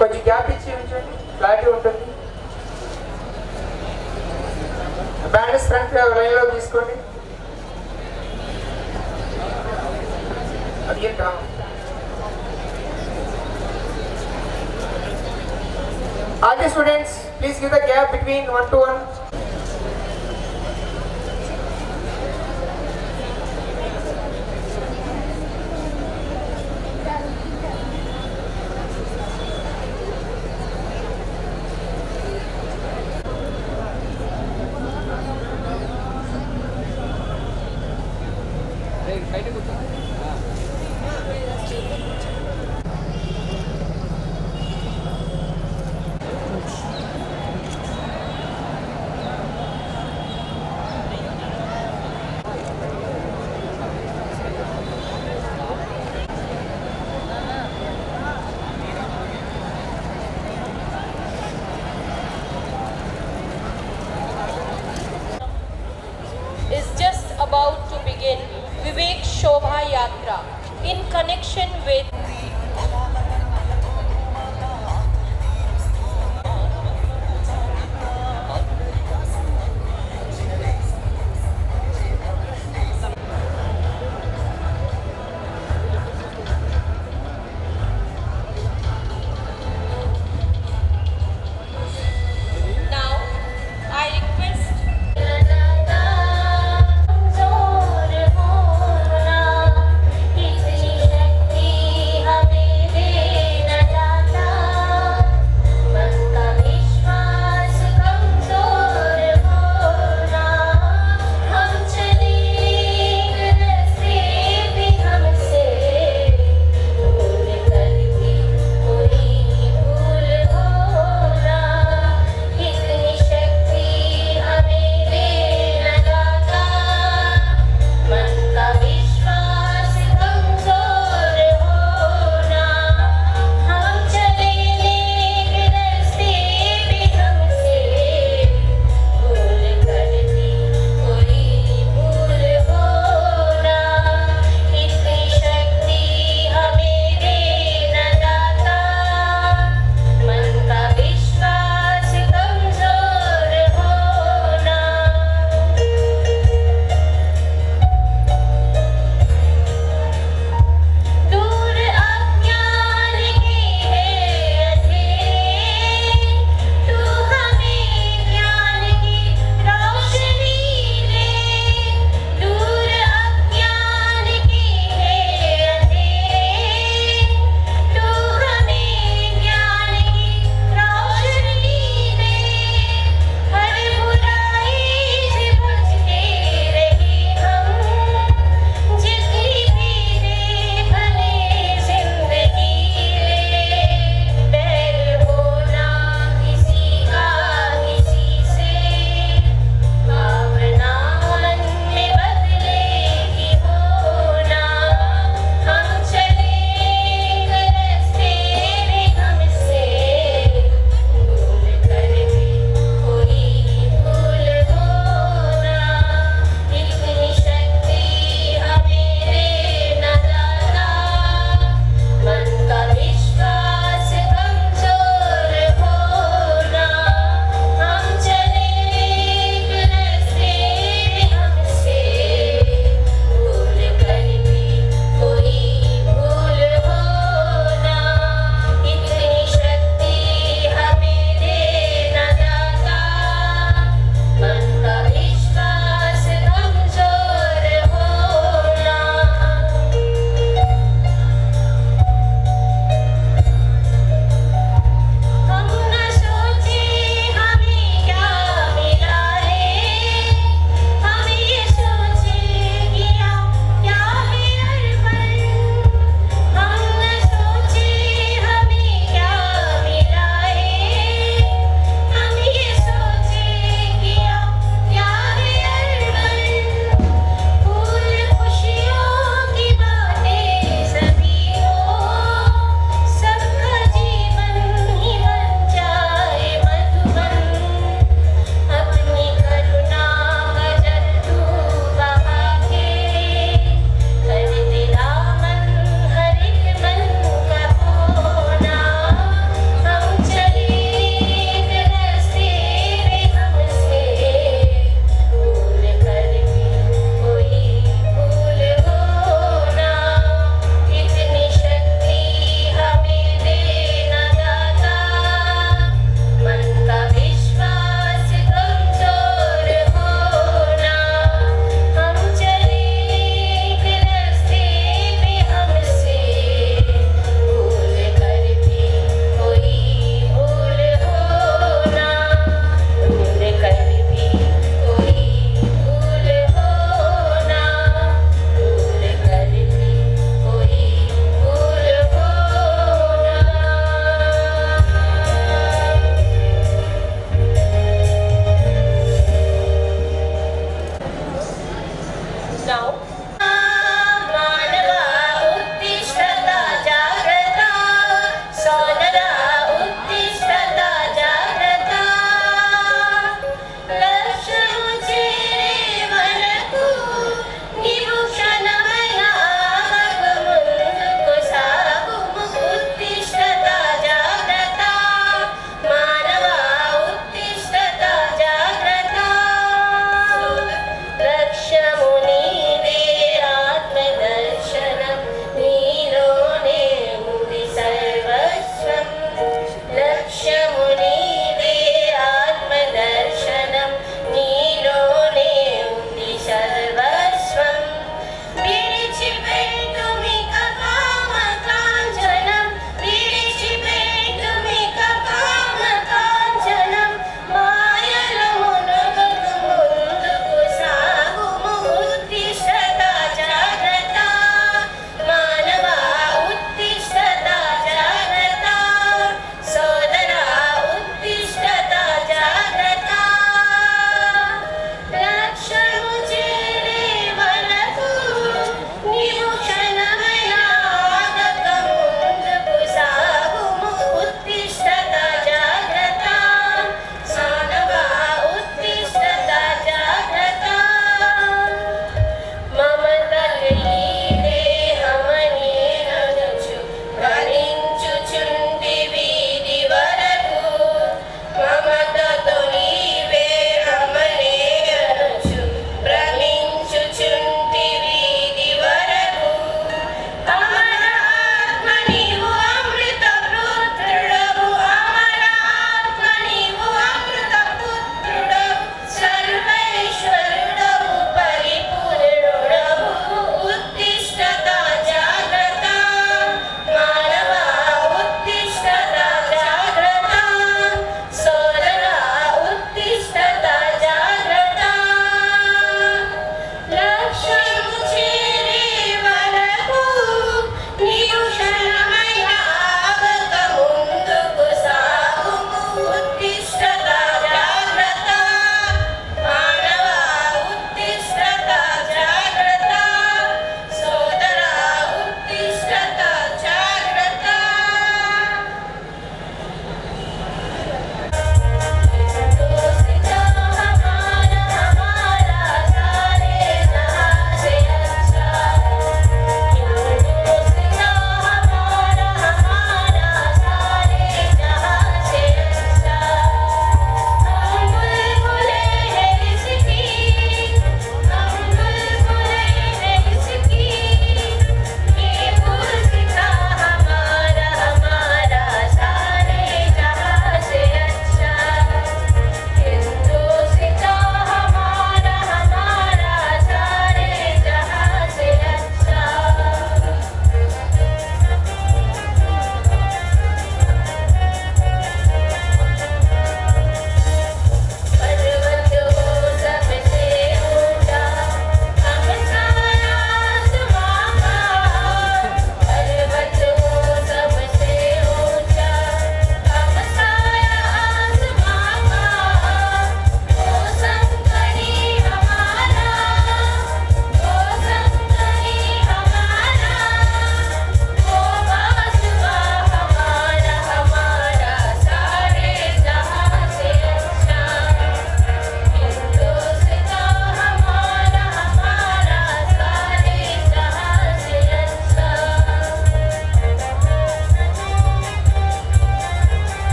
కొంచెం గ్యాప్ ఇచ్చి ఉంచండి, క్లారిటీ ఉంటుంది. బ్యాండేజ్ ఫ్రంట్ లైన్లో తీసుకోండి. అది ఏంటా all the students please give the gap between one to one. About to begin Vivek Shobha Yatra in connection with Shakti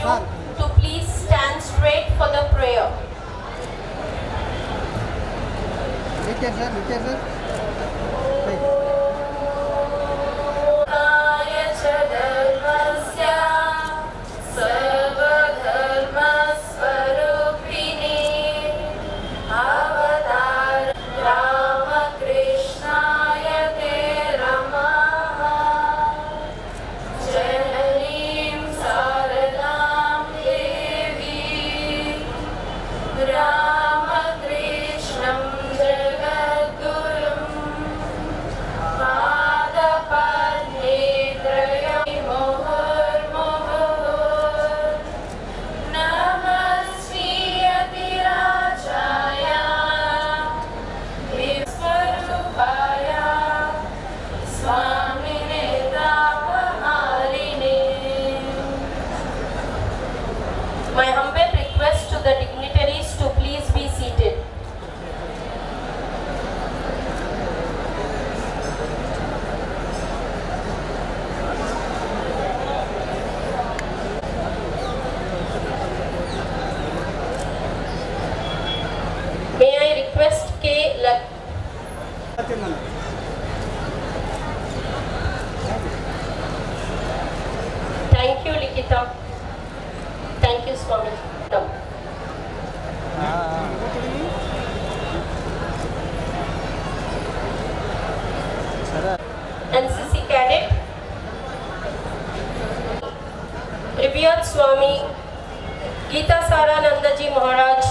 you to please stand straight for the prayer. Ramakrishnan Jagadgurum Padapadnetrayam Muhur Namasviyati Rajaya Visvarupaya Swamine Tapaharine. My humble request to the dignitaries to please be seated. May I request K. Thank you, Likita. Thank you, Swami. NCC cadet, revered Swami Geeta Sarananda Ji Maharaj,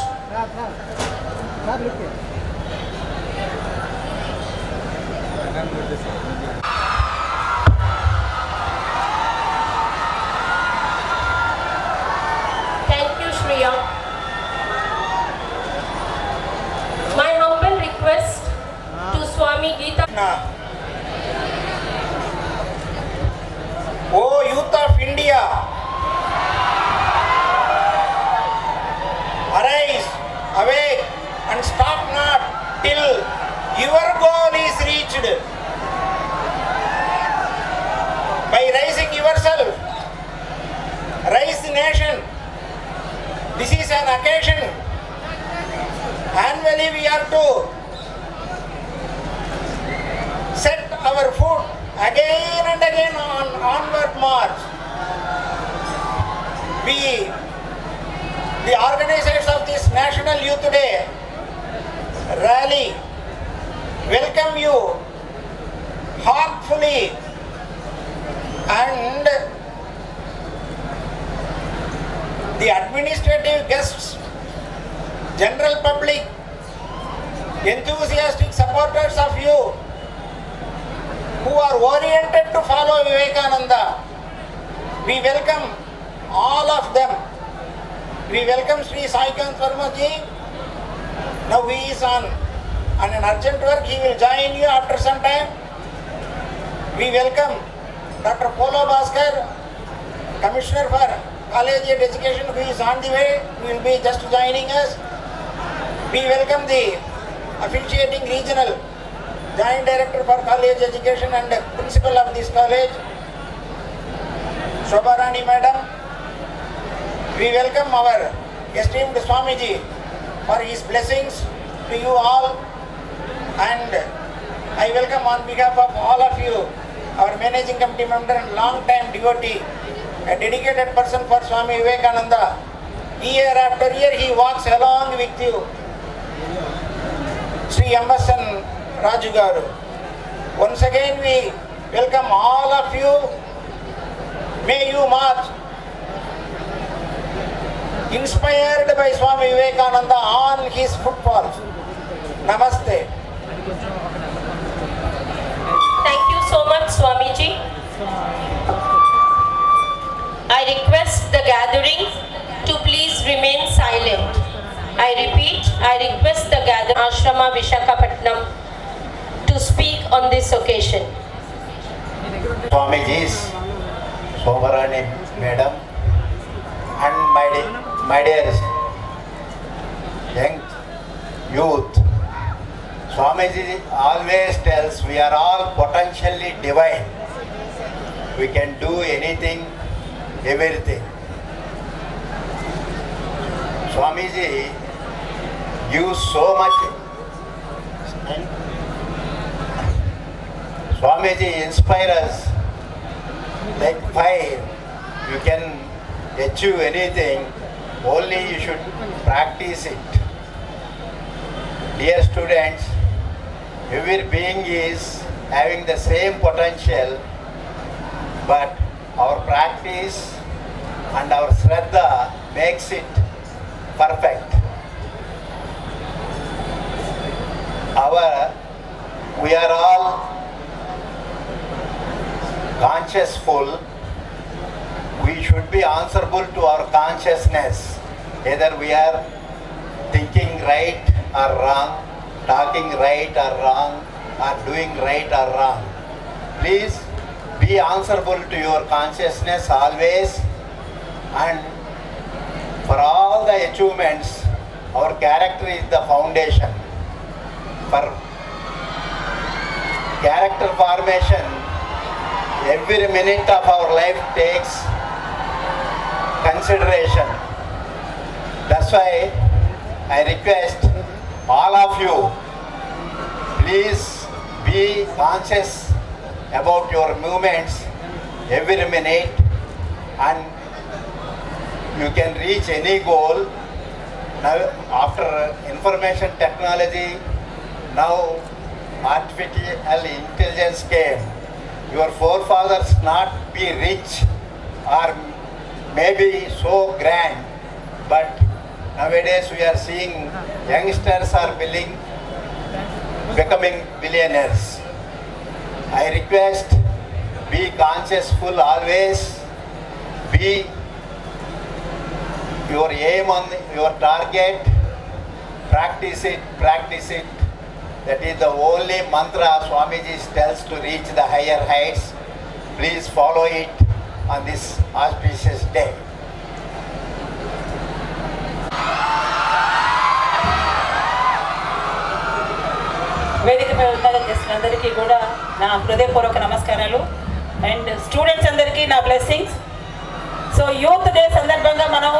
thank you, Shriya. My humble request to Swami Geeta. O youth of India, arise, awake, and stop not till your goal is reached. By rising yourself, rise the nation. This is an occasion. Annually we are to set our foot again and again on onward march. We, the organizers of this National Youth Day rally, welcome you heartfully, and the administrative guests, general public, enthusiastic supporters of you who are oriented to follow Vivekananda. We welcome all of them. We welcome Sri Saikant Verma ji. Now he is on an urgent work. He will join you after some time. We welcome Dr. Polo Bhaskar, Commissioner for College and Education, who is on the way. He will be just joining us. We welcome the officiating regional Joint Director for College Education and Principal of this college, Shobharani Madam. We welcome our esteemed Swamiji for his blessings to you all, and I welcome on behalf of all of you our Managing Committee member and long-time devotee, a dedicated person for Swami Vivekananda. Year after year he walks along with you, Sri M.S.N. Raju Garu. Once again we welcome all of you. May you march inspired by Swami Vivekananda on his footfalls. Namaste. Thank you so much, Swamiji. I request the gathering to please remain silent. I repeat, I request the gathering Ashrama Vishakhapatnam to speak on this occasion. Swamiji's, Shobharani Madam, and my dear young youth, Swamiji always tells we are all potentially divine. We can do anything, everything. Swamiji gives so much. Swamiji inspires us like fire. You can achieve anything, only you should practice it. Dear students, every being is having the same potential, but our practice and our Shraddha makes it perfect. We are all consciousful. We should be answerable to our consciousness. Either we are thinking right or wrong, talking right or wrong, or doing right or wrong. Please be answerable to your consciousness always, and for all the achievements, our character is the foundation. For character formation, every minute of our life takes consideration. That's why I request all of you, please be conscious about your movements every minute, and you can reach any goal. Now, after information technology, now artificial intelligence came. Your forefathers not be rich or maybe so grand, but nowadays we are seeing youngsters are becoming billionaires. I request, be consciousful always, be your aim on your target, practice it. That is the only mantra Swamiji tells to reach the higher heights. Please follow it on this auspicious day. వేదికపై ఉన్న గెస్టులందరికీ కూడా నా హృదయపూర్వక నమస్కారాలు and students అందరికీ నా blessings. So youth day సందర్భంగా మనం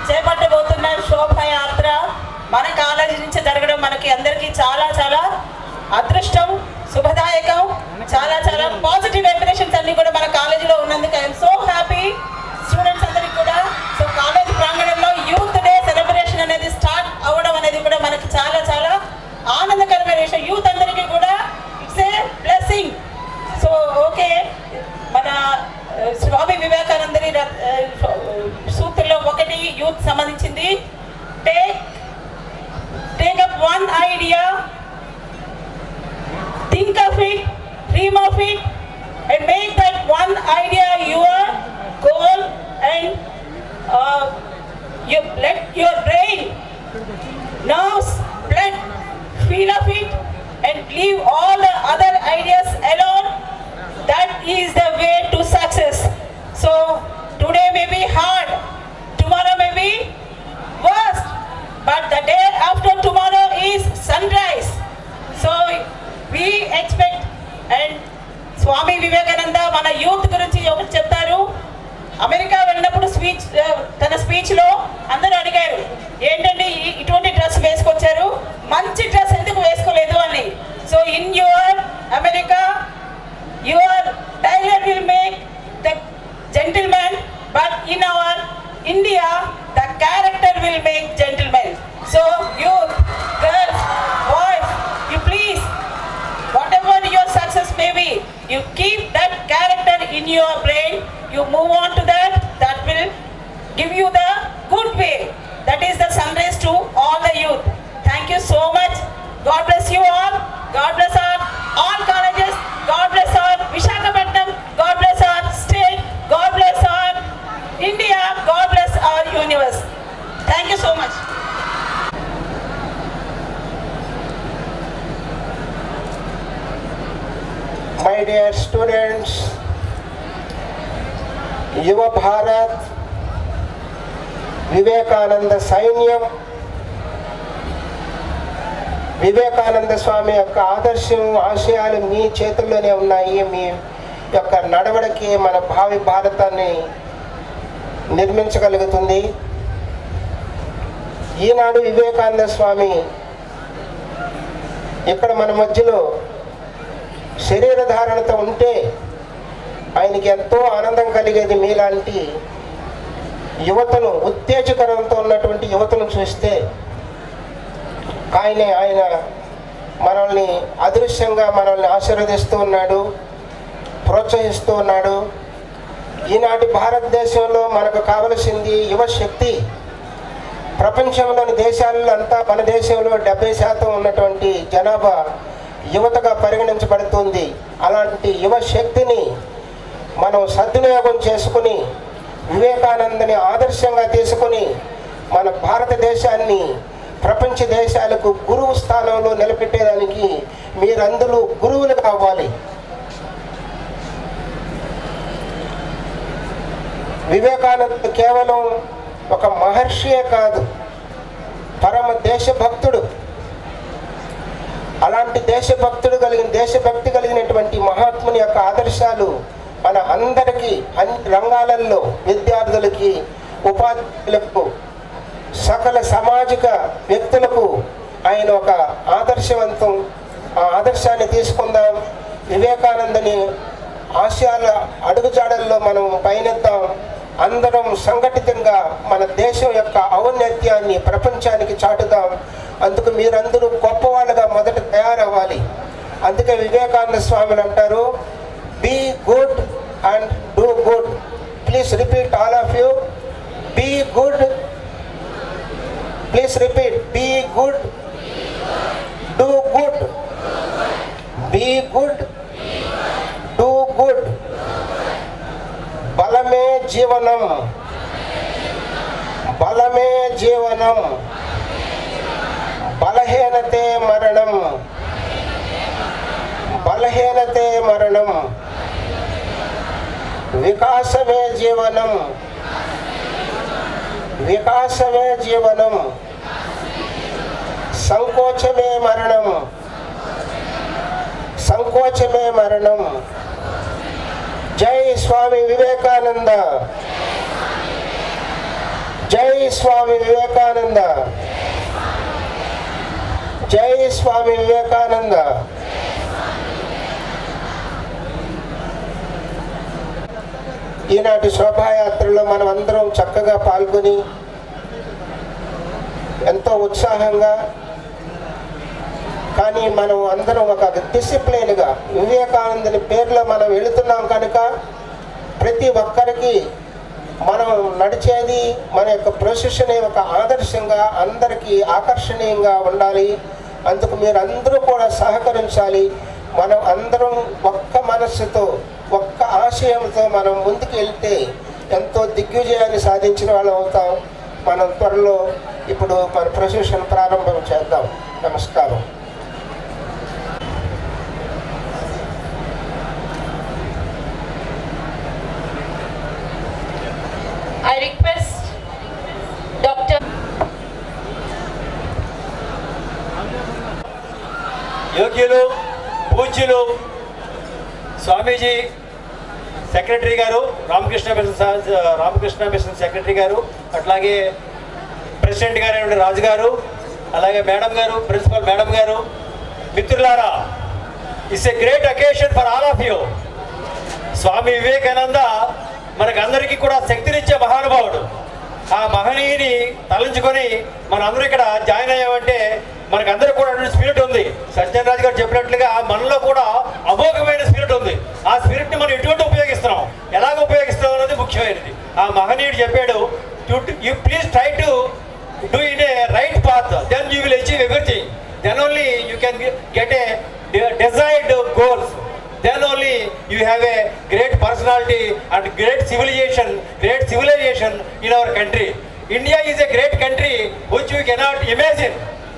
చేపట్టబోతున్న శోభయాత్ర మన కాలేజీ నుంచి జరగడం మనకి అందరికీ చాలా చాలా అదృష్టం, శుభదాయకం. చాలా చాలా పాజిటివ్ వైబ్రేషన్స్ అన్ని కూడా మన కాలేజీలో ఉన్నందుకు ఐఎమ్ సో హ్యాపీ. స్టూడెంట్స్ అందరికీ కూడా సో కాలేజ్ ప్రాంగణంలో యూత్ డే సెలబ్రేషన్ అనేది స్టార్ట్ అవ్వడం అనేది కూడా మనకి చాలా చాలా ఆనందకరమైన విషయం. యూత్ అందరికీ కూడా it's a blessing. So okay, మన స్వామి వివేకానందరి సూత్రంలో ఒకటి యూత్ సంబంధించింది. Take up one idea, think of it, dream of it, and make that one idea your goal, and you let your brain, nerves, blood feel of it and leave all the other ideas alone. That is the way to success. So today may be hard, tomorrow may be worst, but the day after tomorrow is sunrise. So we expect, and Swami Vivekananda మన youth గురించి ఒకటి చెప్తారు. America వెళ్ళినప్పుడు తన స్పీచ్లో అందరూ అడిగారు, ఏంటంటే ఇటువంటి డ్రెస్ వేసుకొచ్చారు, మంచి డ్రెస్ ఎందుకు వేసుకోలేదు అని. So in your America your tailor will make the gentlemen, but in our India the character will make gentlemen. So youth, girls, boys, you please, whatever your success may be, you keep that character in your brain, you move on to that will give you the good way. That is the sunrise to all the youth. Thank you so much. God bless you all. God bless all colleges. God bless our Visakhapatnam. God bless our state. God bless our India. God bless our universe. Thank you so much. My dear students, యువ భారత్ వివేకానంద సైన్యం, వివేకానంద స్వామి యొక్క ఆదర్శం, ఆశయాలు మీ చేతుల్లోనే ఉన్నాయి. మీ యొక్క నడవడికి మన భావి భారతాన్ని నిర్మించగలుగుతుంది. ఈనాడు వివేకానంద స్వామి ఇక్కడ మన మధ్యలో శరీర ధారణతో ఉంటే ఆయనకి ఎంతో ఆనందం కలిగేది. మీలాంటి యువతను, ఉత్తేజకరంతో ఉన్నటువంటి యువతను చూస్తే ఆయన మనల్ని అదృశ్యంగా మనల్ని ఆశీర్వదిస్తూ ఉన్నాడు, ప్రోత్సహిస్తూ ఉన్నాడు. ఈనాటి భారతదేశంలో మనకు కావలసింది యువశక్తి. ప్రపంచంలోని దేశాలలో అంతా మన దేశంలో 70% ఉన్నటువంటి జనాభా యువతగా పరిగణించబడుతుంది. అలాంటి యువశక్తిని మనం సద్వినియోగం చేసుకుని వివేకానందని ఆదర్శంగా తీసుకుని మన భారతదేశాన్ని ప్రపంచ దేశాలకు గురువు స్థానంలో నిలబెట్టేదానికి మీరందరూ గురువులు కావాలి. వివేకానంద కేవలం ఒక మహర్షియే కాదు, పరమ దేశభక్తుడు. అలాంటి దేశభక్తి కలిగినటువంటి మహాత్ముని యొక్క ఆదర్శాలు మన అందరికీ అన్ని రంగాలలో, విద్యార్థులకి, ఉపాధ్యాయులకు, సకల సామాజిక వ్యక్తులకు ఆయన ఒక ఆదర్శవంతం. ఆ ఆదర్శాన్ని తీసుకుందాం. వివేకానందని ఆశయాల అడుగుజాడల్లో మనం పయనిద్దాం. అందరం సంఘటితంగా మన దేశం యొక్క ఔన్నత్యాన్ని ప్రపంచానికి చాటుదాం. అందుకు మీరందరూ గొప్పవాళ్ళుగా మొదట తయారవ్వాలి. అందుకే వివేకానంద స్వాములు అంటారు, be good and do good. Please repeat, all of you. Be good, please repeat. Be good, do good. Be good, do good. బలమే జీవనం, బలమే జీవనం, బలహీనతే మరణం, బలహీనతే మరణం. వికాసమే జీవనం, వికాసమే జీవనం. సంకోచమే మరణం, సంకోచమే మరణం. జై స్వామి వివేకానంద, జై స్వామి వివేకానంద, జై స్వామి వివేకానంద. ఈనాటి శోభాయాత్రలో మనం అందరం చక్కగా పాల్గొని ఎంతో ఉత్సాహంగా, కానీ మనం అందరం ఒక డిసిప్లైన్గా వివేకానందుని పేరులో మనం వెళుతున్నాం కనుక ప్రతి ఒక్కరికి మనం నడిచేది, మన యొక్క ప్రొసెషన్ ఒక ఆదర్శంగా అందరికీ ఆకర్షణీయంగా ఉండాలి. అందుకు మీరు అందరూ కూడా సహకరించాలి. మనం అందరం ఒక్క మనస్సుతో, ఒక్క ఆశయంతో మనం ముందుకు వెళ్తే ఎంతో దిగ్విజయాన్ని సాధించిన వాళ్ళం అవుతాం. మనం త్వరలో ఇప్పుడు మన ప్రొసెషన్ ప్రారంభం చేద్దాం. నమస్కారం. I request Dr. యోగ్యులు, పూజ్యులు స్వామీజీ సెక్రటరీ గారు, రామకృష్ణ మిషన్ సెక్రటరీ గారు, అట్లాగే ప్రెసిడెంట్ గారు రాజు గారు, అలాగే మేడం గారు, ప్రిన్సిపల్ మేడం గారు, మిత్రులారా, it's a great occasion for all of you. Swami Vivekananda మనకందరికీ కూడా శక్తినిచ్చే మహానుభావుడు. ఆ మహనీయుని తలంచుకొని మనందరూ ఇక్కడ జాయిన్ అయ్యామంటే మనకందరూ కూడా స్పిరిట్ ఉంది. సత్యన్ రాజు గారు చెప్పినట్లుగా మనలో కూడా అమోఘమైన స్పిరిట్ ఉంది. ఆ స్పిరిట్ని మనం ఎటువంటి ఉపయోగిస్తున్నాం, ఎలాగ ఉపయోగిస్తున్నాం అనేది ముఖ్యమైనది. ఆ మహనీయుడు చెప్పాడు, you please try to do in a right path, then you will achieve everything. Then only you can get a desired goals. Then only you have a great personality and great civilization in our country. India is a great country which we cannot imagine,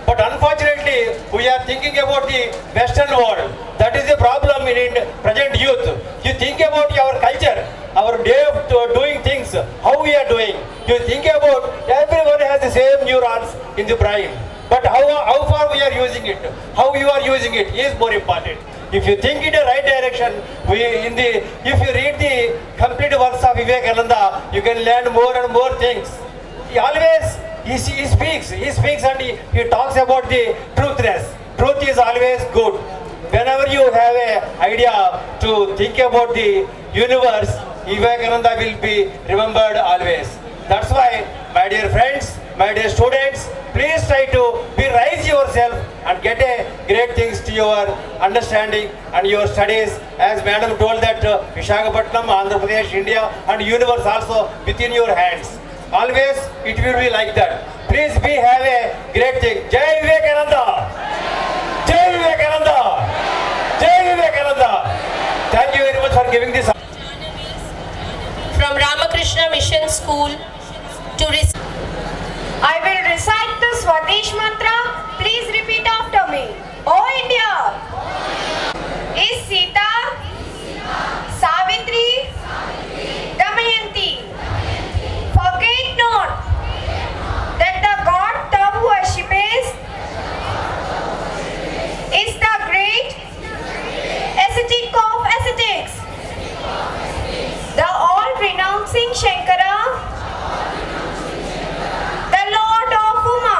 but unfortunately we are thinking about the western world. That is the problem in present youth. You think about our culture, our day of doing things, how we are doing. You think about everyone has the same neurons in the brain, but how far we are using it, how you are using it is more important. If you think in the right direction, if you read the complete works of Vivekananda, you can learn more and more things. He always he speaks and he talks about the truthness. Truth is always good. Whenever you have an idea to think about the universe, Vivekananda will be remembered always. That's why, my dear friends, my dear students, please try to rise yourself and get a great things to your understanding and your studies. As Madam told that Visakhapatnam, Andhra Pradesh, India and universe also within your hands. Always it will be like that. Please have a great thing. Jai Vivekananda! Jai Vivekananda! Jai Vivekananda! Thank you very much for giving this. From Ramakrishna Mission School to I will recite the Swadesh mantra. Please repeat after me. O India! Is Sita, Savitri, Damayanti. Forget not that the God thou worshippest is the great ascetic of ascetics, the all-renouncing Shankara, the Lord of Uma,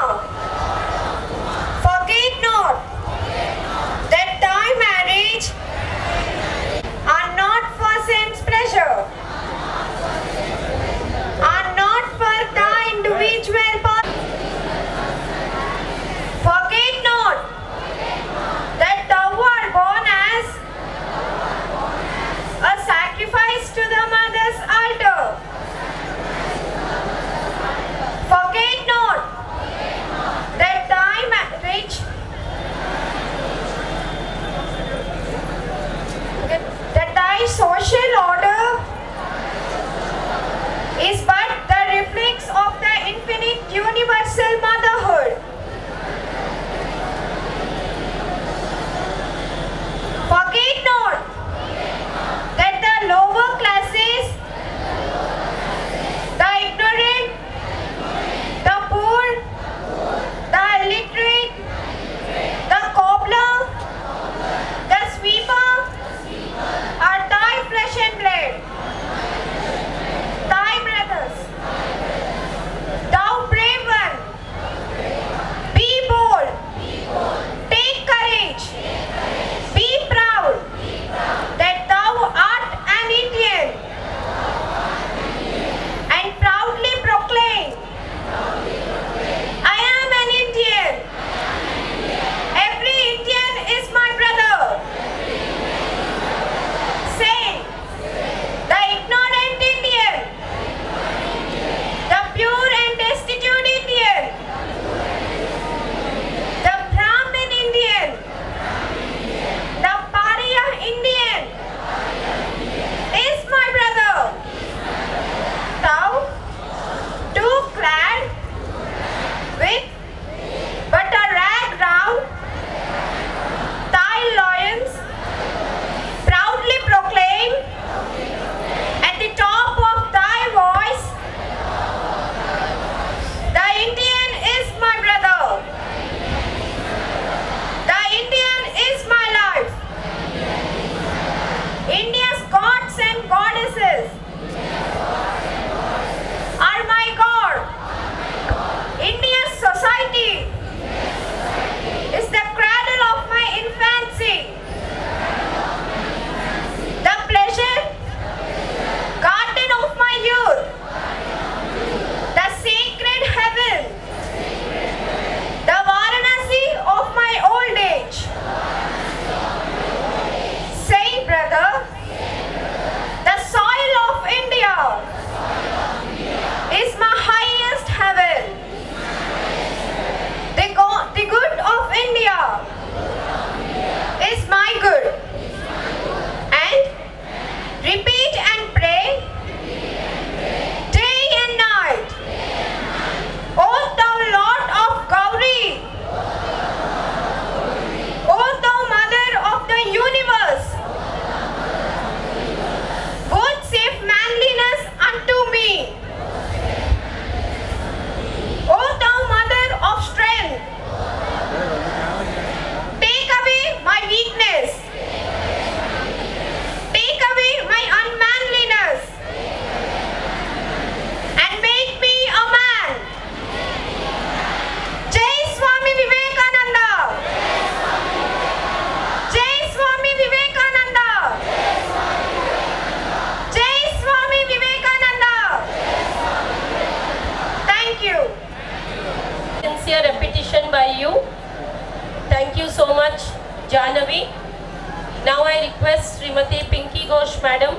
Ghosh madam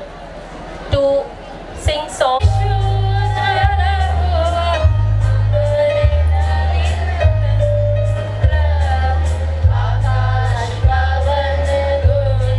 to sing song. Akash Pawan Guru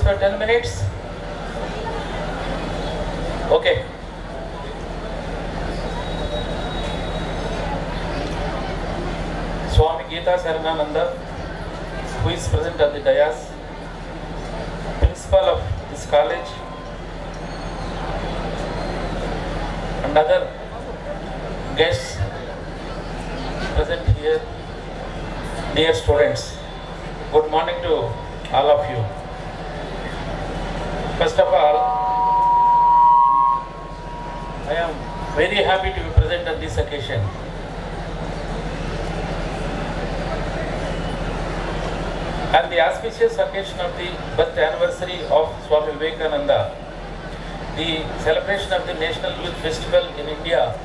for 10 minutes? Okay. Swami Geeta Saranananda, who is present at the dais, principal of this college, and other guests present here, dear students, good morning to all of you. First of all, I am very happy to be present on this occasion. On the auspicious occasion of the birth anniversary of Swami Vivekananda, the celebration of the National Youth Festival in India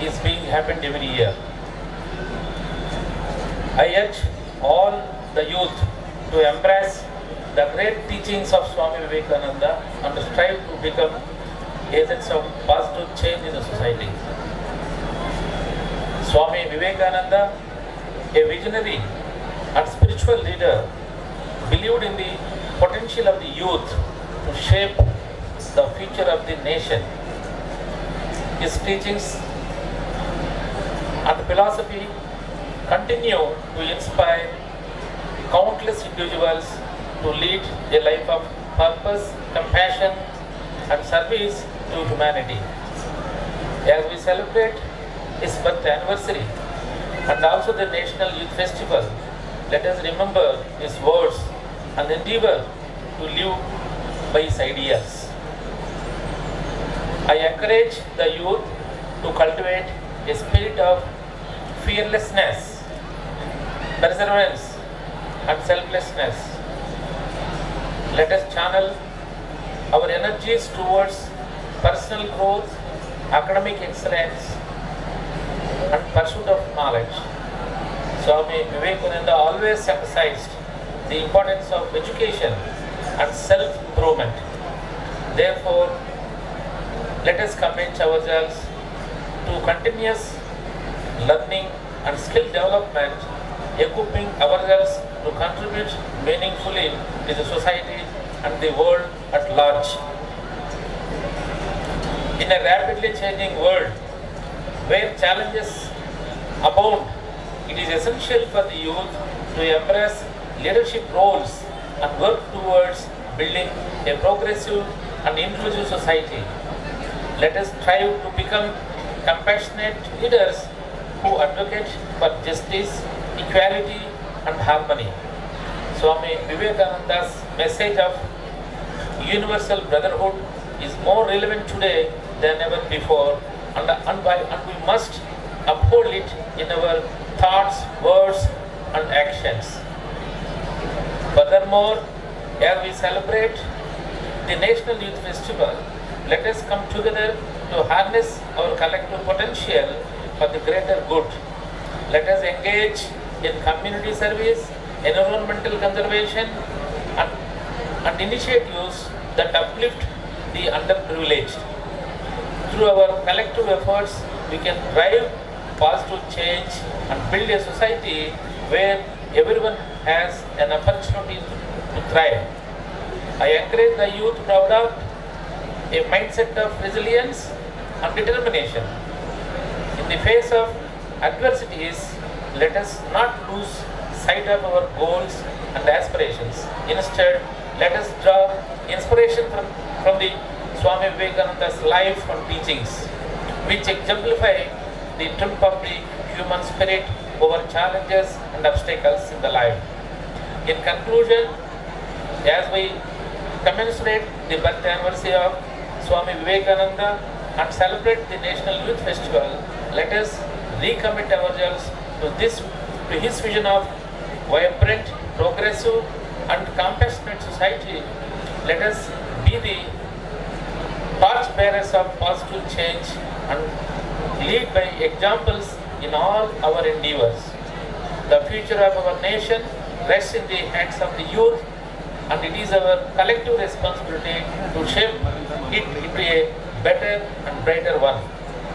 is being happened every year. I urge all the youth to embrace the great teachings of Swami Vivekananda and strive to become agents of positive change in the society. Swami Vivekananda, a visionary and spiritual leader, believed in the potential of the youth to shape the future of the nation. His teachings and philosophy continue to inspire countless individuals to lead a life of purpose, compassion, and service to humanity. As we celebrate his birth anniversary and also the National Youth Festival, let us remember his words and endeavor to live by his ideals. I encourage the youth to cultivate a spirit of fearlessness, perseverance, and selflessness. Let us channel our energies towards personal growth, academic excellence, and pursuit of knowledge. Swami Vivekananda always emphasized the importance of education and self-improvement. Therefore, let us commit ourselves to continuous learning and skill development, equipping ourselves to contribute meaningfully to the society and the world at large. In a rapidly changing world where challenges abound, it is essential for the youth to embrace leadership roles and work towards building a progressive and inclusive society. Let us strive to become compassionate leaders who advocate for justice, equality, and harmony. Swami Vivekananda's message of universal brotherhood is more relevant today than ever before, and we must uphold it in our thoughts, words, and actions. Furthermore, as we celebrate the National Youth Festival, let us come together to harness our collective potential for the greater good. Let us engage in community service, environmental conservation, and initiatives that uplift the underprivileged. Through our collective efforts, we can drive positive change and build a society where everyone has an opportunity to thrive. I encourage the youth to adopt a mindset of resilience and determination. In the face of adversities, let us not lose sight of our goals and aspirations. Instead, let us draw inspiration from the Swami Vivekananda's life and teachings, which exemplify the triumph of the human spirit over challenges and obstacles in the life. In conclusion, as we commemorate the birth anniversary of Swami Vivekananda and celebrate the National Youth Festival, let us recommit ourselves to his vision of vibrant, progressive, and compassionate society. Let us be the torch bearers of positive change and lead by examples in all our endeavors. The future of our nation rests in the hands of the youth, and it is our collective responsibility to shape it into a better and brighter one.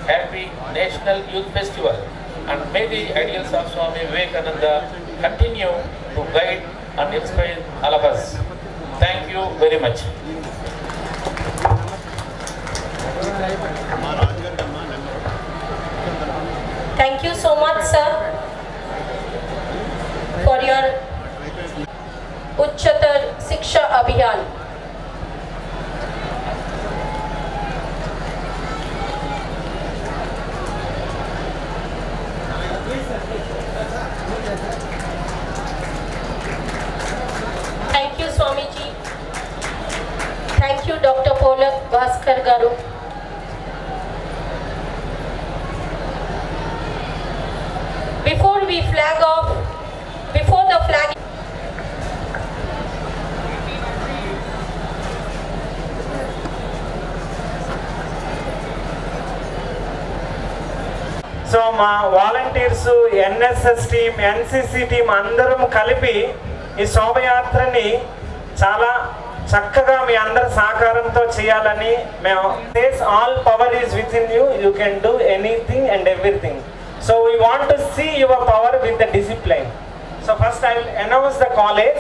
Happy National Youth Festival, and may the ideals of Swami Vivekananda continue to guide and inspire all of us. Thank you very much. Thank you so much, sir, for your Uchchatar Shiksha Abhiyan. Thank you, Swamiji. Thank you, Dr. Polak Bhaskar Garu. Before we flag off, before the flag. So మా volunteers, NSS team, NCC team అందరం కలిపి ఈ శోభయాత్రని చాలా చక్కగా మీ అందరి సహకారంతో చేయాలని మేము all power is with in you, you can do anything and everything. So we want to see your power with the discipline. So first I will announce the college.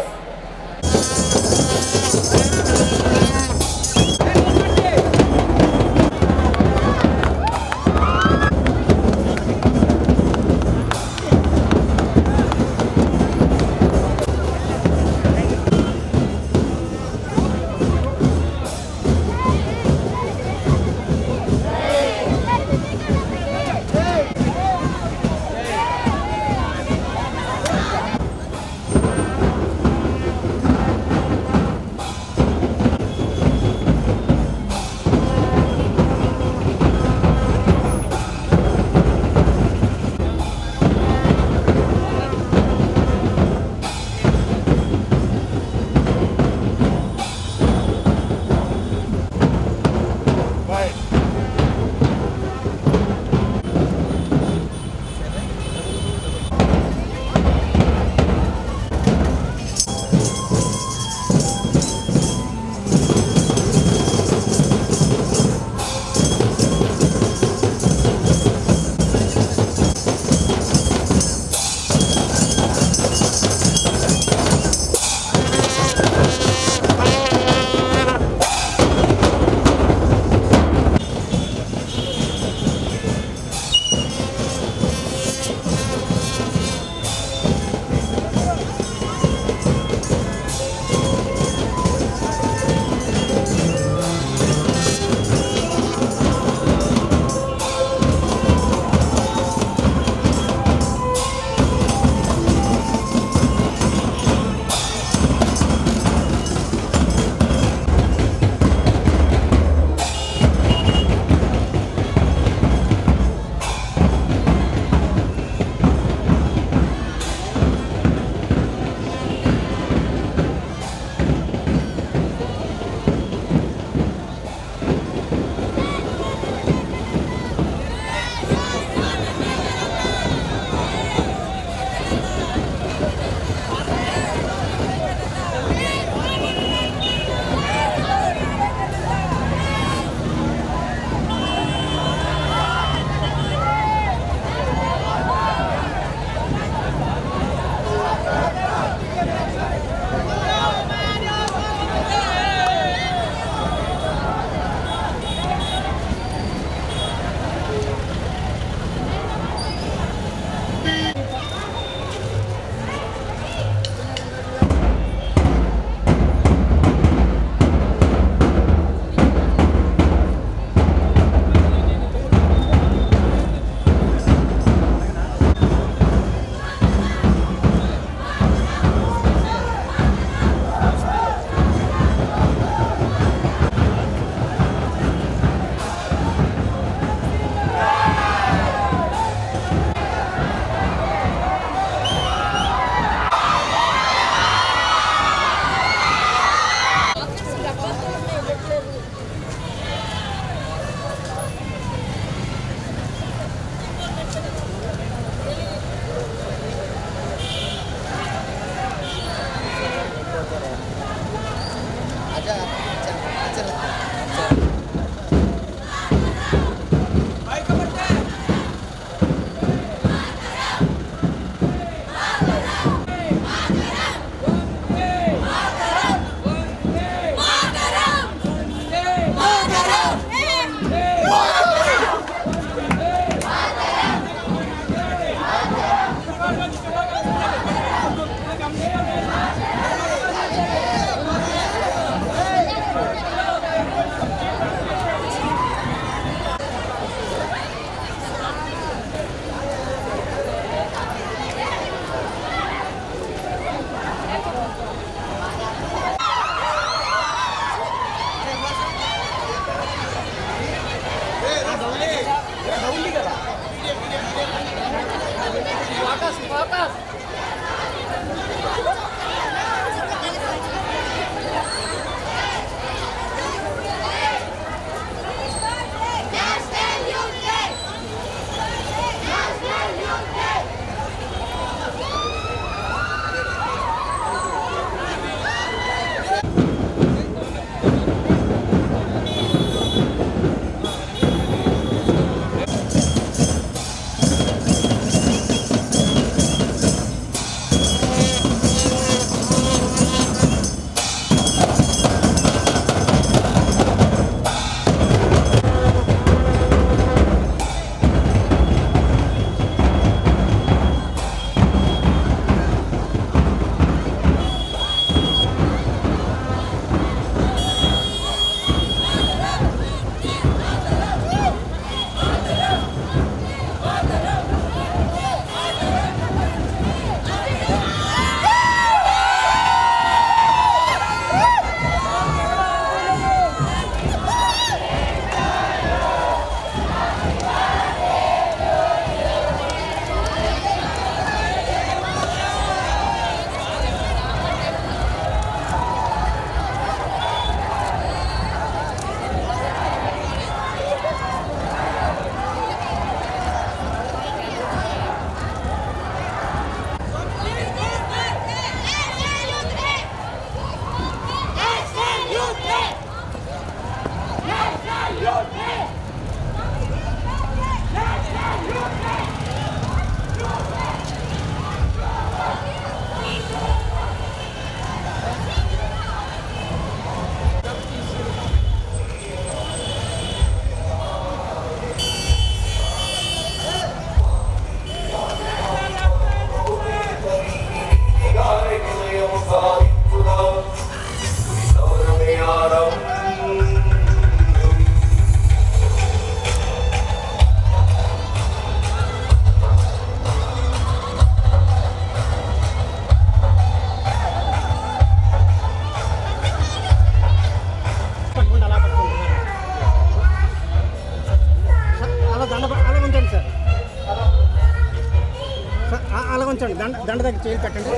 అలా ఉంచండి, దండ దగ్గర చేయి కట్టండి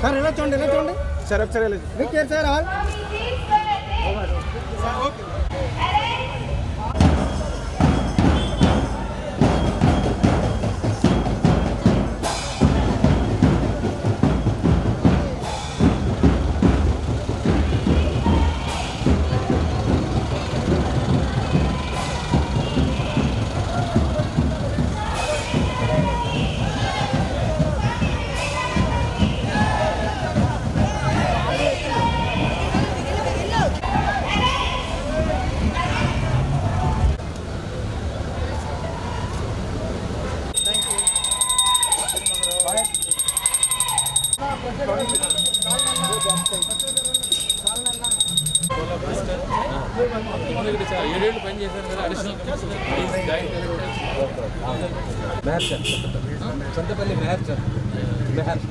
సార్. ఇలా చూడండి సార్, ఒకసారి వెళ్ళి సార్. ఓకే. ఏడేళ్ళు పని చేశారు కదా అడిషనల్ సొంతపల్లి మెహర్ సార్. మెహర్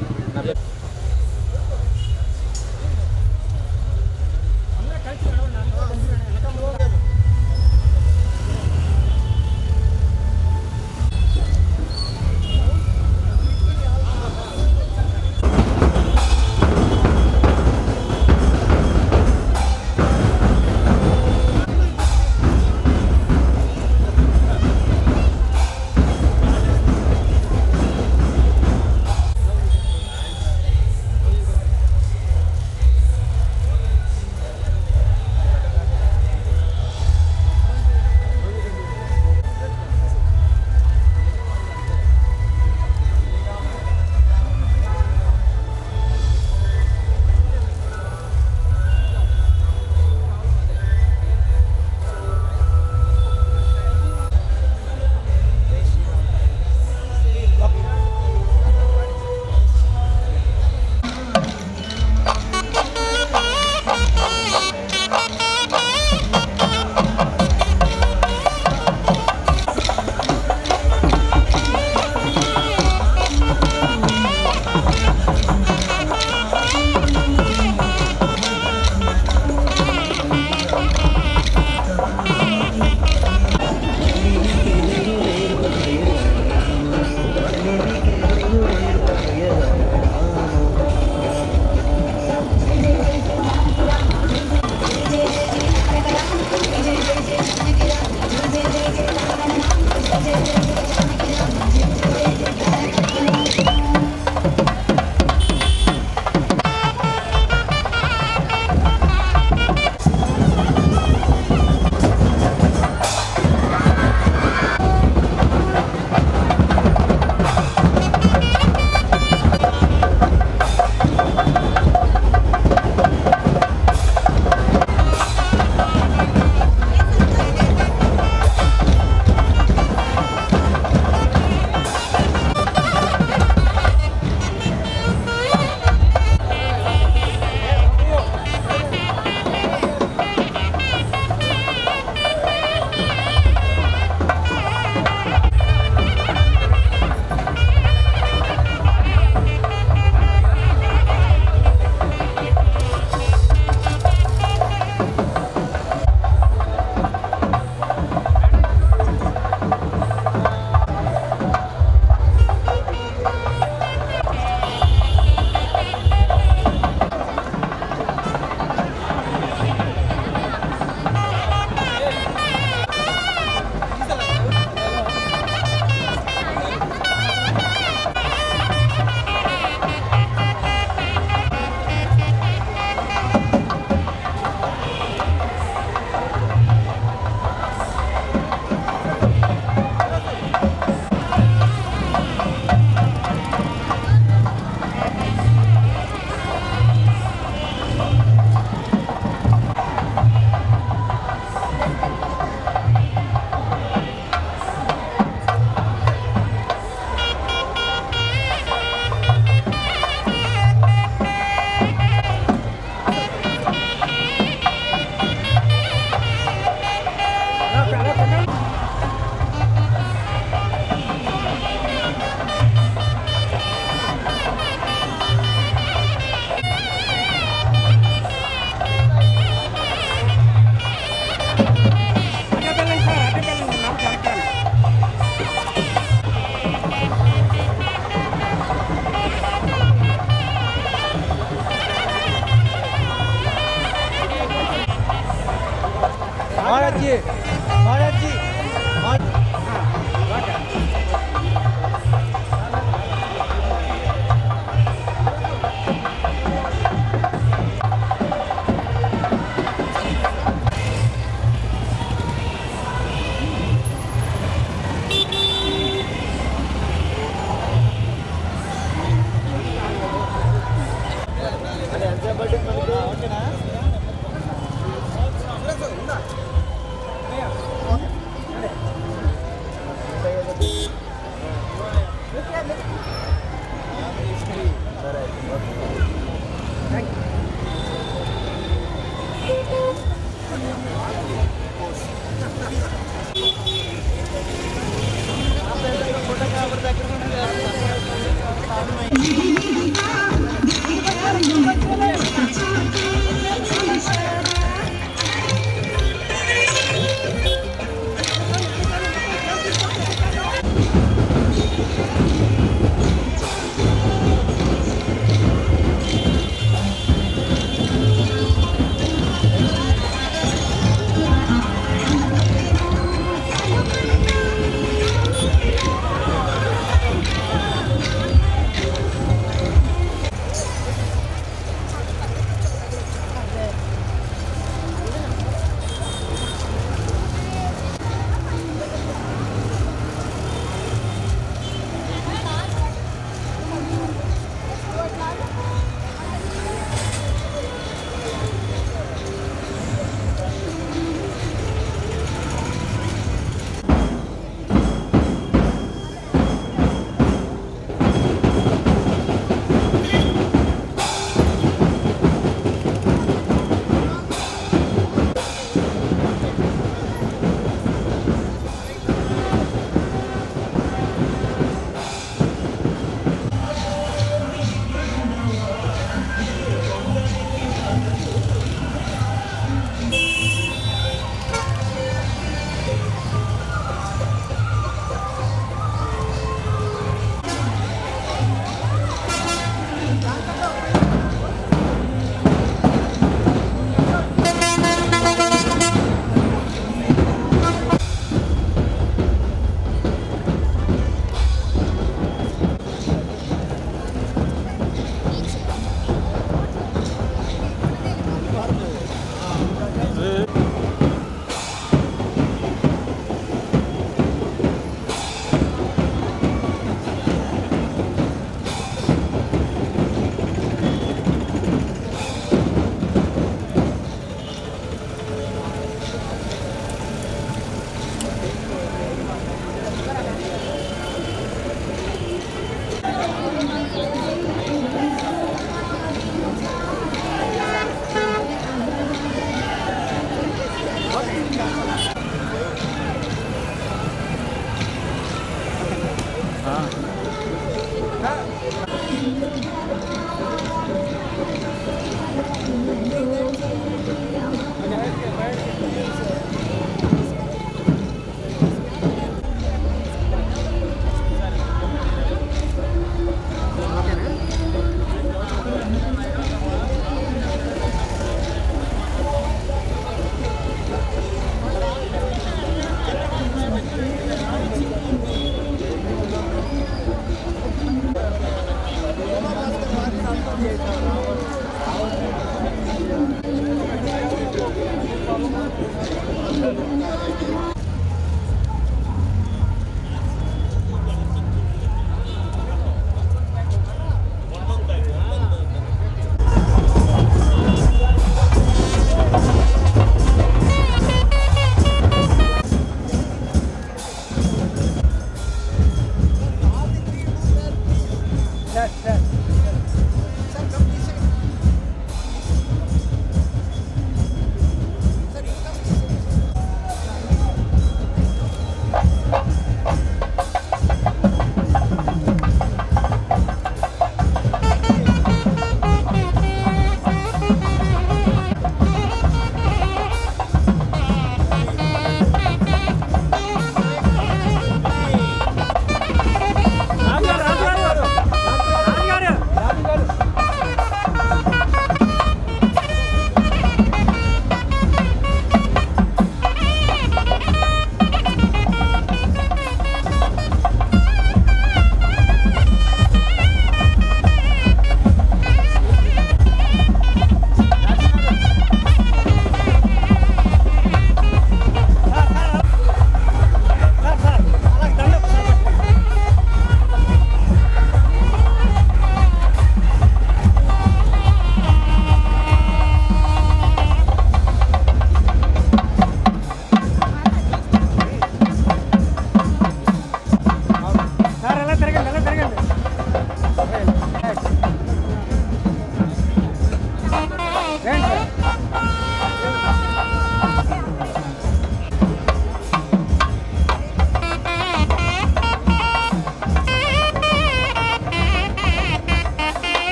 రాజు గారు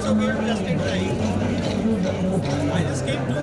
also gave just in time. I just came to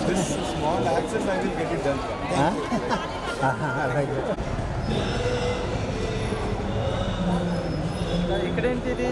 this small access, I will get it done. ఇక్కడేంటి ఇది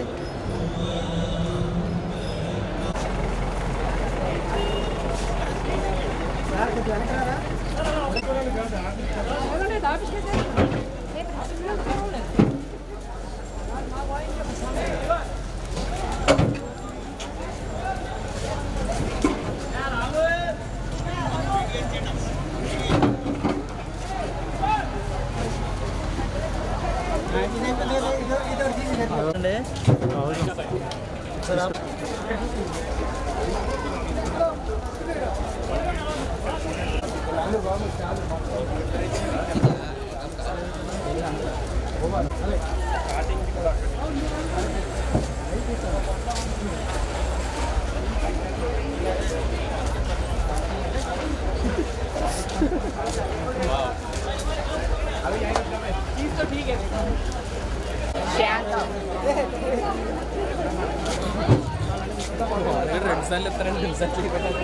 రెండు సార్లు ఇస్తారండి, రెండు సార్లు పెట్టారు.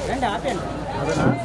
రండి ఆపండి.